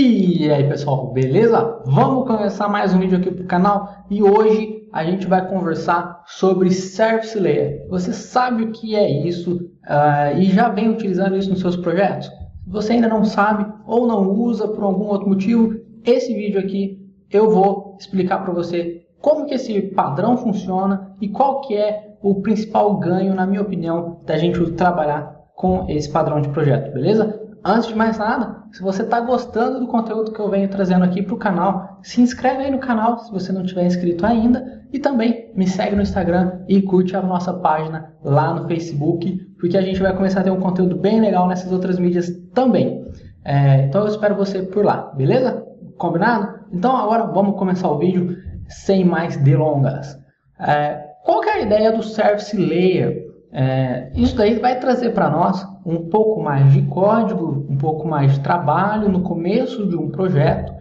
E aí pessoal, beleza? Vamos começar mais um vídeo aqui para o canal e hoje a gente vai conversar sobre Service Layer. Você sabe o que é isso e já vem utilizando isso nos seus projetos? Se você ainda não sabe ou não usa por algum outro motivo, esse vídeo aqui eu vou explicar para você como que esse padrão funciona e qual que é o principal ganho, na minha opinião, da gente trabalhar com esse padrão de projeto, beleza? Antes de mais nada, se você está gostando do conteúdo que eu venho trazendo aqui para o canal, se inscreve aí no canal se você não tiver inscrito ainda e também me segue no Instagram e curte a nossa página lá no Facebook, porque a gente vai começar a ter um conteúdo bem legal nessas outras mídias também. Então eu espero você por lá, beleza? Combinado? Então agora vamos começar o vídeo sem mais delongas. Qual que é a ideia do Service Layer? Isso daí vai trazer para nós um pouco mais de código, um pouco mais de trabalho no começo de um projeto.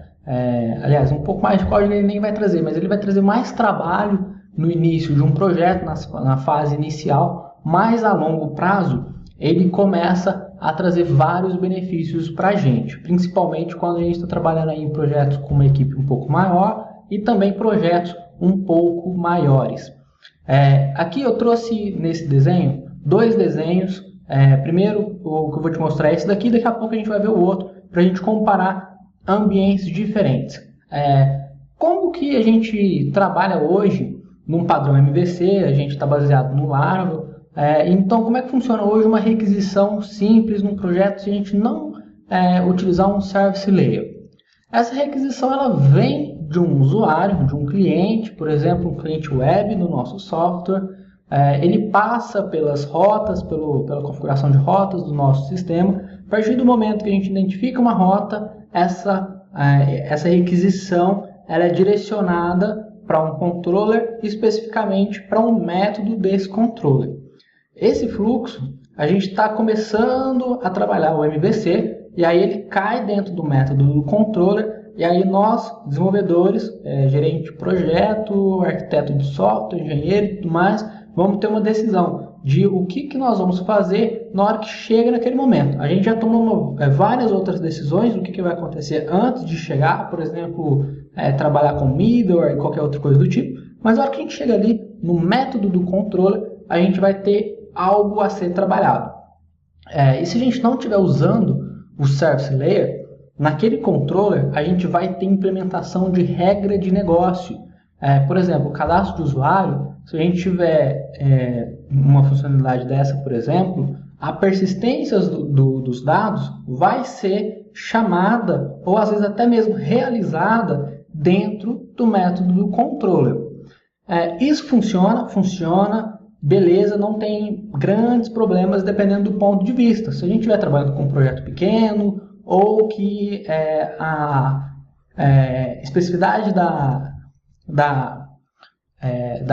Aliás, um pouco mais de código ele nem vai trazer, mas ele vai trazer mais trabalho no início de um projeto, na fase inicial, mas a longo prazo ele começa a trazer vários benefícios para a gente, principalmente quando a gente está trabalhando aí em projetos com uma equipe um pouco maior e também projetos um pouco maiores. Aqui eu trouxe nesse desenho dois desenhos. Primeiro, o que eu vou te mostrar é esse daqui, daqui a pouco a gente vai ver o outro, para a gente comparar ambientes diferentes. Como que a gente trabalha hoje num padrão MVC, a gente está baseado no Laravel, então como é que funciona hoje uma requisição simples num projeto se a gente não utilizar um Service Layer? Essa requisição ela vem de um usuário, de um cliente, por exemplo, um cliente web no nosso software. Ele passa pelas rotas, pela configuração de rotas do nosso sistema. A partir do momento que a gente identifica uma rota, essa requisição ela é direcionada para um controller, especificamente para um método desse controller. Esse fluxo, a gente está começando a trabalhar o MVC, e aí ele cai dentro do método do controller. E aí nós, desenvolvedores, gerente de projeto, arquiteto de software, engenheiro e tudo mais, vamos ter uma decisão de o que nós vamos fazer na hora que chega naquele momento. A gente já tomou várias outras decisões do que vai acontecer antes de chegar, por exemplo, trabalhar com middleware e qualquer outra coisa do tipo, mas na hora que a gente chega ali no método do controller, a gente vai ter algo a ser trabalhado. E se a gente não estiver usando o Service Layer, naquele controller, a gente vai ter implementação de regra de negócio. Por exemplo, o cadastro de usuário, se a gente tiver uma funcionalidade dessa, por exemplo, a persistência dos dados vai ser chamada, ou às vezes até mesmo realizada, dentro do método do controller. Isso funciona, beleza, não tem grandes problemas dependendo do ponto de vista. Se a gente estiver trabalhando com um projeto pequeno, ou que a especificidade da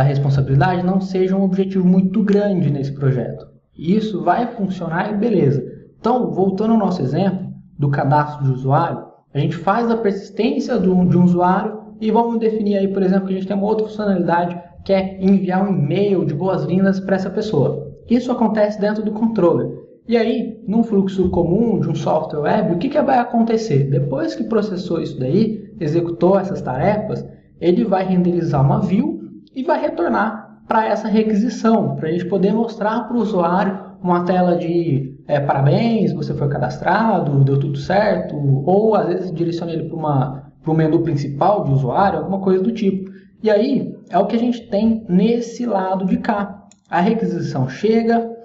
responsabilidade não seja um objetivo muito grande nesse projeto. Isso vai funcionar e beleza. Então, voltando ao nosso exemplo do cadastro de usuário, a gente faz a persistência de um usuário e vamos definir aí, por exemplo, que a gente tem uma outra funcionalidade que é enviar um e-mail de boas-vindas para essa pessoa. Isso acontece dentro do controller. E aí, num fluxo comum de um software web, o que vai acontecer? Depois que processou isso daí, executou essas tarefas, ele vai renderizar uma view e vai retornar para essa requisição, para a gente poder mostrar para o usuário uma tela de parabéns, você foi cadastrado, deu tudo certo, ou às vezes direciona ele para o menu principal de usuário, alguma coisa do tipo. E aí, é o que a gente tem nesse lado de cá. A requisição chega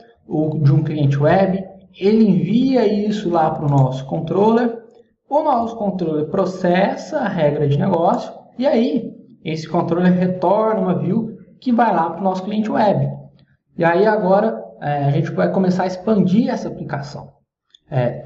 de um cliente web, ele envia isso lá para o nosso controller processa a regra de negócio e aí esse controller retorna uma view que vai lá para o nosso cliente web. E aí agora a gente vai começar a expandir essa aplicação.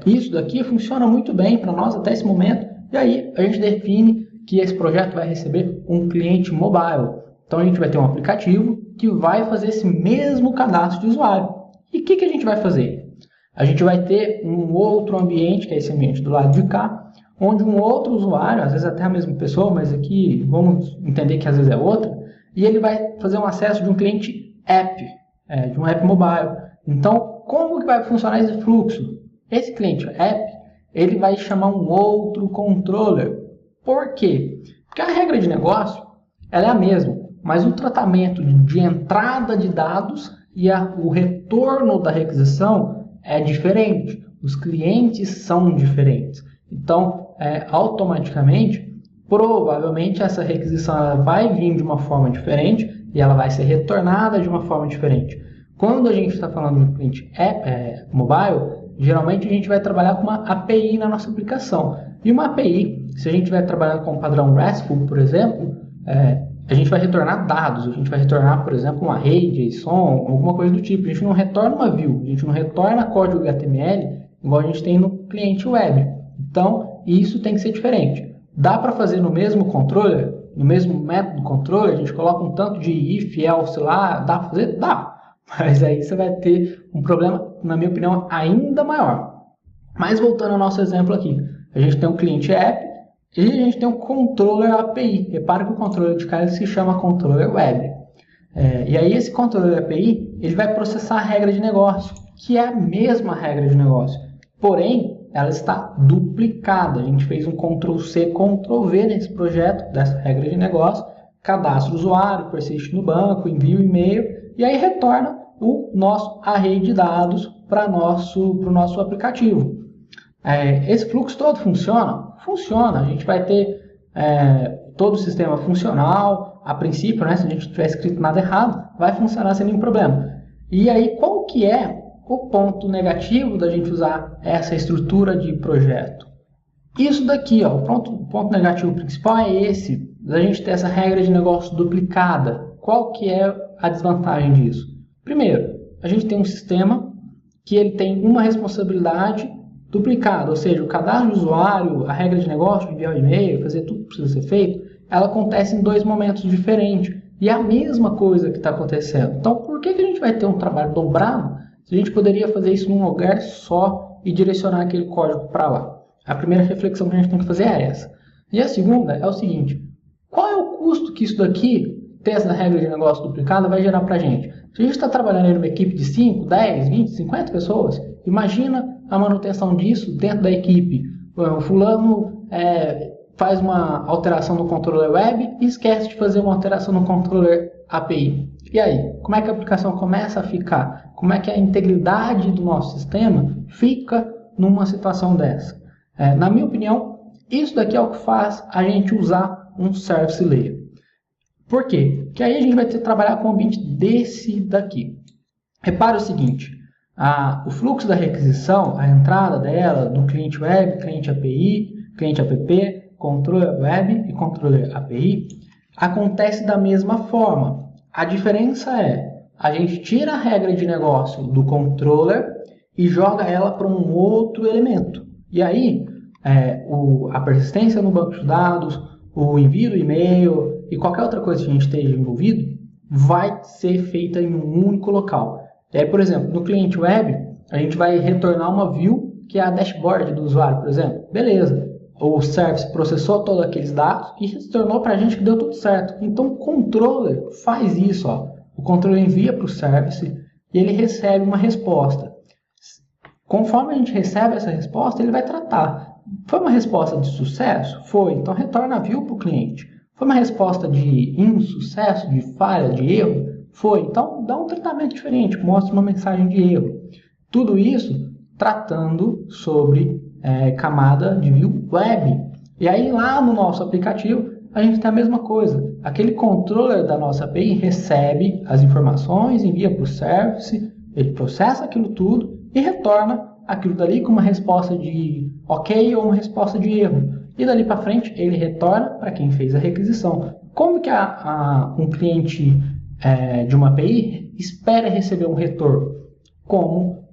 Isso daqui funciona muito bem para nós até esse momento e aí a gente define que esse projeto vai receber um cliente mobile. Então a gente vai ter um aplicativo que vai fazer esse mesmo cadastro de usuário. E o que a gente vai fazer? A gente vai ter um outro ambiente, que é esse ambiente do lado de cá, onde um outro usuário, às vezes até a mesma pessoa, mas aqui vamos entender que às vezes é outra, e ele vai fazer um acesso de um cliente app, de um app mobile. Então, como que vai funcionar esse fluxo? Esse cliente app, ele vai chamar um outro controller. Por quê? Porque a regra de negócio ela é a mesma, mas o tratamento de entrada de dados e o retorno da requisição é diferente. Os clientes são diferentes. Então, automaticamente, provavelmente essa requisição ela vai vir de uma forma diferente e ela vai ser retornada de uma forma diferente. Quando a gente está falando de um cliente mobile, geralmente a gente vai trabalhar com uma API na nossa aplicação. E uma API, se a gente estiver trabalhando com o padrão RESTful, por exemplo, a gente vai retornar dados. A gente vai retornar, por exemplo, um array, JSON, alguma coisa do tipo. A gente não retorna uma view, a gente não retorna código HTML igual a gente tem no cliente web. Então, isso tem que ser diferente. Dá para fazer no mesmo controller, no mesmo método controller, a gente coloca um tanto de if, else lá, dá para fazer? Dá. Mas aí você vai ter um problema, na minha opinião, ainda maior. Mas voltando ao nosso exemplo aqui, a gente tem um cliente app e a gente tem um controller API. Repara que o controller de cá ele se chama controller web. E aí esse controller API ele vai processar a regra de negócio, que é a mesma regra de negócio. Porém, ela está duplicada. A gente fez um Ctrl+C, Ctrl+V nesse projeto dessa regra de negócio, cadastra o usuário, persiste no banco, envia o e-mail e aí retorna o nosso array de dados para o nosso aplicativo. Esse fluxo todo funciona? Funciona. A gente vai ter todo o sistema funcional, a princípio, né, se a gente não tiver escrito nada errado, vai funcionar sem nenhum problema. E aí, qual que é o ponto negativo da gente usar essa estrutura de projeto? Isso daqui, ó, o ponto negativo principal é esse, da gente ter essa regra de negócio duplicada. Qual que é a desvantagem disso? Primeiro, a gente tem um sistema que ele tem uma responsabilidade duplicada, ou seja, o cadastro do usuário, a regra de negócio, enviar o e-mail, fazer tudo que precisa ser feito, ela acontece em dois momentos diferentes. E é a mesma coisa que está acontecendo. Então, por que a gente vai ter um trabalho dobrado se a gente poderia fazer isso num lugar só e direcionar aquele código para lá? A primeira reflexão que a gente tem que fazer é essa. E a segunda é o seguinte: qual é o custo que isso daqui, ter essa regra de negócio duplicada, vai gerar para a gente? Se a gente está trabalhando em uma equipe de 5, 10, 20, 50 pessoas, imagina a manutenção disso dentro da equipe. O fulano faz uma alteração no controller web e esquece de fazer uma alteração no controller API. E aí, como é que a aplicação começa a ficar? Como é que a integridade do nosso sistema fica numa situação dessa? Na minha opinião, isso daqui é o que faz a gente usar um Service Layer. Por quê? Porque aí a gente vai ter que trabalhar com um ambiente desse daqui. Repare o seguinte: o fluxo da requisição, a entrada dela do cliente web, cliente API, cliente app, controller web e controller API, acontece da mesma forma. A diferença é, a gente tira a regra de negócio do controller e joga ela para um outro elemento. E aí, a persistência no banco de dados, o envio do e-mail e qualquer outra coisa que a gente esteja envolvido, vai ser feita em um único local. E aí, por exemplo, no cliente web, a gente vai retornar uma view que é a dashboard do usuário, por exemplo. Beleza. O service processou todos aqueles dados e retornou para a gente que deu tudo certo. Então o controller faz isso. Ó. O controller envia para o service e ele recebe uma resposta. Conforme a gente recebe essa resposta, ele vai tratar. Foi uma resposta de sucesso? Foi. Então retorna a view para o cliente. Foi uma resposta de insucesso, de falha, de erro? Foi. Então dá um tratamento diferente, mostra uma mensagem de erro. Tudo isso tratando sobre camada de view web. E aí lá no nosso aplicativo a gente tem a mesma coisa. Aquele controller da nossa API recebe as informações, envia para o service, ele processa aquilo tudo e retorna aquilo dali com uma resposta de ok ou uma resposta de erro. E dali para frente ele retorna para quem fez a requisição. Como que um cliente de uma API espera receber um retorno? Como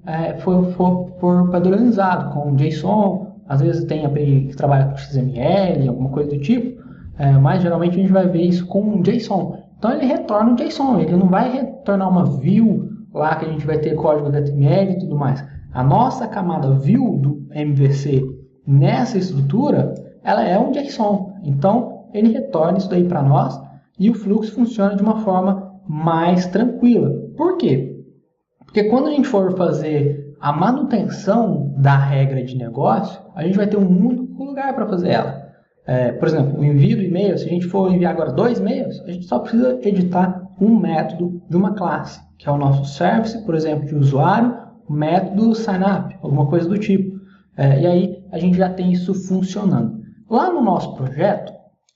for padronizado, com JSON, às vezes tem API que trabalha com XML, alguma coisa do tipo, mas geralmente a gente vai ver isso com um JSON. Então ele retorna um JSON, ele não vai retornar uma view lá que a gente vai ter código HTML e tudo mais. A nossa camada view do MVC nessa estrutura, ela é um JSON. Então ele retorna isso daí para nós e o fluxo funciona de uma forma mais tranquila. Por quê? Porque quando a gente for fazer a manutenção da regra de negócio, a gente vai ter um único lugar para fazer ela. Por exemplo, o envio do e-mail, se a gente for enviar agora 2 e-mails, a gente só precisa editar um método de uma classe, que é o nosso service, por exemplo, de usuário, o método sign-up, alguma coisa do tipo. E aí a gente já tem isso funcionando. Lá no nosso projeto,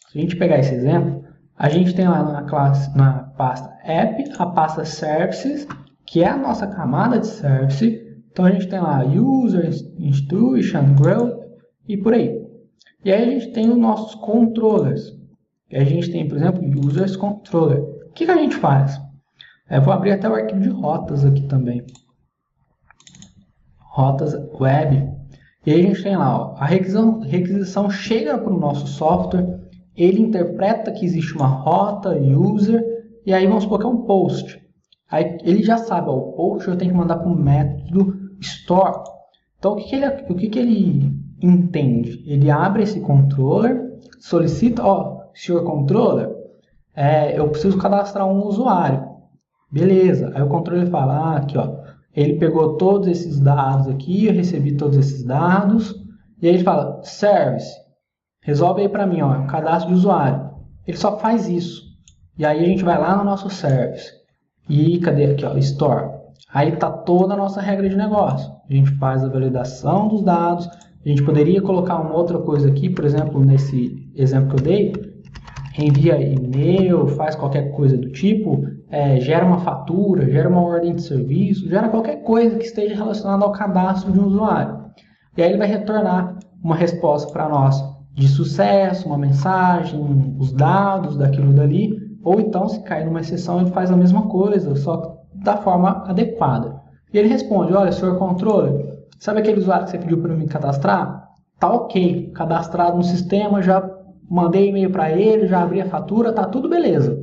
se a gente pegar esse exemplo, a gente tem lá na pasta app, a pasta services, que é a nossa camada de service. Então a gente tem lá user, institution, growth e por aí. E aí a gente tem os nossos controllers. E a gente tem, por exemplo, users controller. O que a gente faz? Vou abrir até o arquivo de rotas aqui também. Rotas web. E aí a gente tem lá, ó, a requisição chega para o nosso software, ele interpreta que existe uma rota, user, e aí vamos supor que é um post. Aí ele já sabe, ó, o post eu tenho que mandar para o método store. Então o que ele entende? Ele abre esse controller, solicita, ó, senhor controller, eu preciso cadastrar um usuário. Beleza, aí o controller fala, aqui ó, ele pegou todos esses dados aqui, eu recebi todos esses dados, e aí ele fala, service, resolve aí para mim, ó, cadastro de usuário. Ele só faz isso. E aí a gente vai lá no nosso service, e cadê aqui, ó, store. Aí está toda a nossa regra de negócio. A gente faz a validação dos dados. A gente poderia colocar uma outra coisa aqui, por exemplo, nesse exemplo que eu dei, envia e-mail, faz qualquer coisa do tipo, gera uma fatura, gera uma ordem de serviço, gera qualquer coisa que esteja relacionada ao cadastro de um usuário. E aí ele vai retornar uma resposta para nós de sucesso, uma mensagem, os dados daquilo dali, ou então, se cair numa exceção, ele faz a mesma coisa, só da forma adequada. E ele responde, olha, senhor controller, sabe aquele usuário que você pediu para me cadastrar? Tá ok, cadastrado no sistema, já mandei e-mail para ele, já abri a fatura, tá tudo beleza.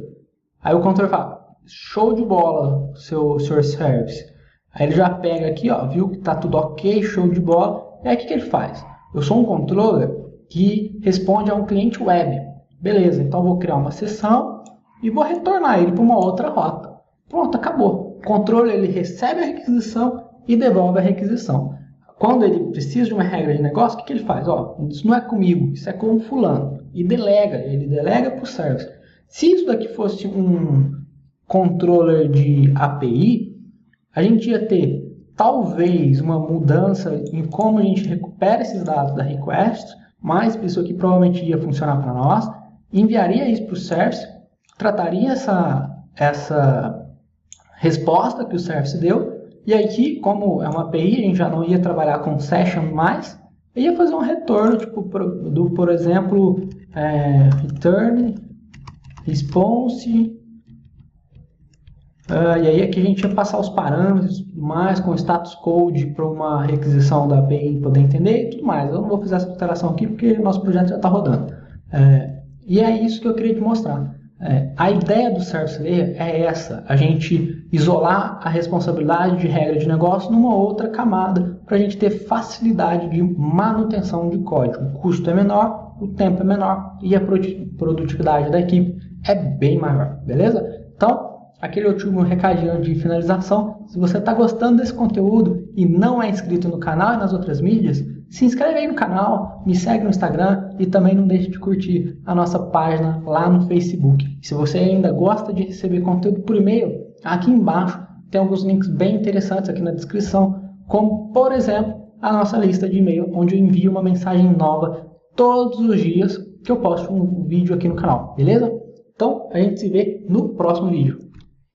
Aí o controller fala, show de bola, senhor service. Aí ele já pega aqui, ó, viu que tá tudo ok, show de bola. E aí o que ele faz? Eu sou um controller que responde a um cliente web. Beleza, então eu vou criar uma sessão e vou retornar ele para uma outra rota. Pronto, acabou. O controller ele recebe a requisição e devolve a requisição. Quando ele precisa de uma regra de negócio, o que ele faz? Ó, isso não é comigo, isso é com o fulano. E ele delega para o service. Se isso daqui fosse um controller de API, a gente ia ter talvez uma mudança em como a gente recupera esses dados da request, mas isso aqui provavelmente ia funcionar para nós, enviaria isso para o service, trataria essa resposta que o service deu, e aqui, como é uma API, a gente já não ia trabalhar com session mais, ia fazer um retorno, tipo, por exemplo, return response, e aí aqui a gente ia passar os parâmetros mais com status code para uma requisição da API poder entender e tudo mais. Eu não vou fazer essa alteração aqui porque o nosso projeto já está rodando. E é isso que eu queria te mostrar. A ideia do Service Layer é essa, a gente isolar a responsabilidade de regra de negócio numa outra camada para a gente ter facilidade de manutenção de código. O custo é menor, o tempo é menor e a produtividade da equipe é bem maior, beleza? Então, aquele último recadinho de finalização, se você está gostando desse conteúdo e não é inscrito no canal e nas outras mídias, se inscreve aí no canal, me segue no Instagram e também não deixe de curtir a nossa página lá no Facebook. Se você ainda gosta de receber conteúdo por e-mail, aqui embaixo tem alguns links bem interessantes aqui na descrição, como, por exemplo, a nossa lista de e-mail, onde eu envio uma mensagem nova todos os dias que eu posto um vídeo aqui no canal, beleza? Então, a gente se vê no próximo vídeo.